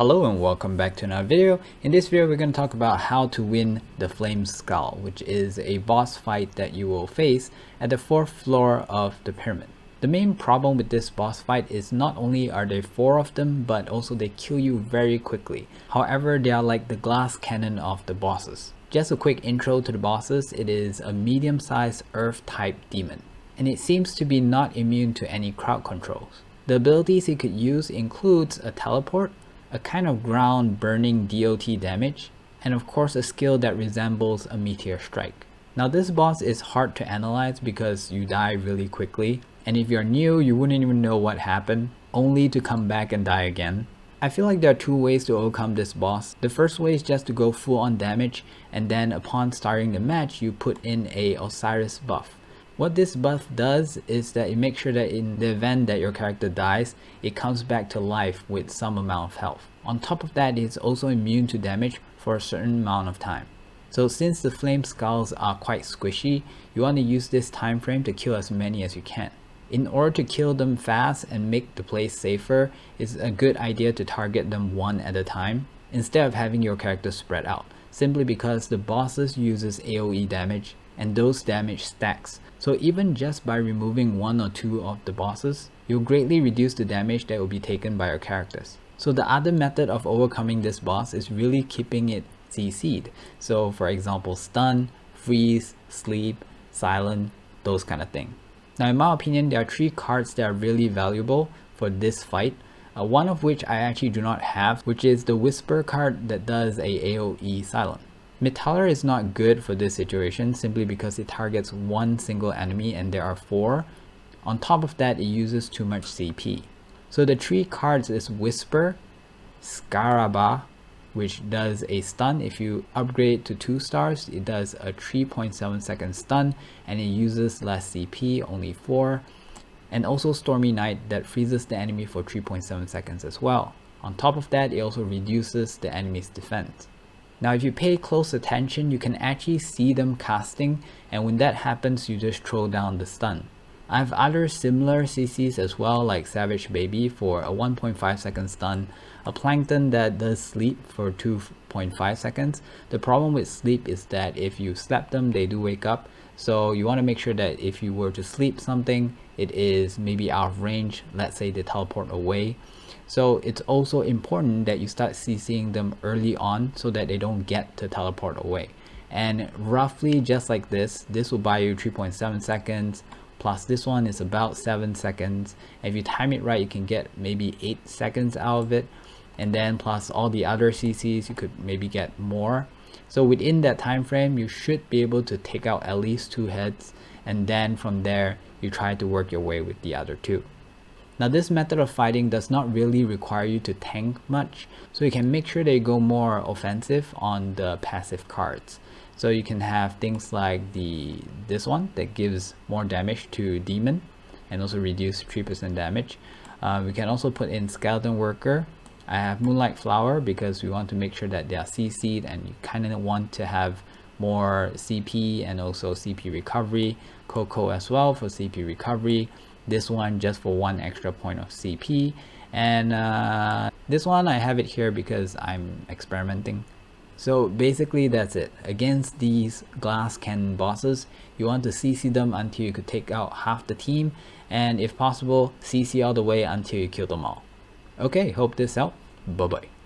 Hello and welcome back to another video. In this video we're going to talk about how to win the Flame Skull, which is a boss fight that you will face at the 4th floor of the pyramid. The main problem with this boss fight is not only are there 4 of them, but also they kill you very quickly. However, they are like the glass cannon of the bosses. Just a quick intro to the bosses. It is a medium-sized earth type demon, and it seems to be not immune to any crowd controls. The abilities it could use includes a teleport, a kind of ground burning DOT damage, and of course a skill that resembles a meteor strike. Now this boss is hard to analyze because you die really quickly, and if you're new you wouldn't even know what happened, only to come back and die again. I feel like there are 2 ways to overcome this boss. The first way is just to go full on damage, and then upon starting the match you put in a Osiris buff. What this buff does is that it makes sure that in the event that your character dies, it comes back to life with some amount of health. On top of that, it's also immune to damage for a certain amount of time. So since the flame skulls are quite squishy, you want to use this time frame to kill as many as you can. In order to kill them fast and make the place safer, it's a good idea to target them one at a time instead of having your character spread out, simply because the bosses uses AoE damage and those damage stacks. So even just by removing 1 or 2 of the bosses, you'll greatly reduce the damage that will be taken by your characters. So the other method of overcoming this boss is really keeping it CC'd. So for example, stun, freeze, sleep, silent, those kind of thing. Now in my opinion, there are 3 cards that are really valuable for this fight. One of which I actually do not have, which is the Whisper card that does a AoE silent. Metaller is not good for this situation simply because it targets 1 single enemy and there are 4. On top of that, it uses too much CP. So the 3 cards is Whisper, Scaraba, which does a stun. If you upgrade to 2 stars, it does a 3.7 second stun and it uses less CP, only 4. And also Stormy Night that freezes the enemy for 3.7 seconds as well. On top of that, it also reduces the enemy's defense. Now if you pay close attention, you can actually see them casting, and when that happens you just throw down the stun. I have other similar CCs as well, like Savage Baby for a 1.5 second stun, a Plankton that does sleep for 2.5 seconds. The problem with sleep is that if you slap them they do wake up, so you want to make sure that if you were to sleep something, it is maybe out of range, let's say they teleport away. So it's also important that you start CCing them early on so that they don't get to teleport away. And roughly just like this will buy you 3.7 seconds, plus this one is about 7 seconds. If you time it right, you can get maybe 8 seconds out of it. And then plus all the other CCs, you could maybe get more. So within that time frame, you should be able to take out at least 2 heads. And then from there, you try to work your way with the other 2. Now this method of fighting does not really require you to tank much, so you can make sure they go more offensive on the passive cards. So you can have things like this one that gives more damage to demon and also reduce 3% damage. We can also put in Skeleton Worker. I have Moonlight Flower because we want to make sure that they are CC'd and you kind of want to have more CP and also CP recovery. Coco as well for CP recovery. This one just for 1 extra point of CP, and this one I have it here because I'm experimenting. So basically that's it. Against these glass cannon bosses, you want to CC them until you could take out half the team, and if possible CC all the way until you kill them all. Okay, hope this helped. Bye bye.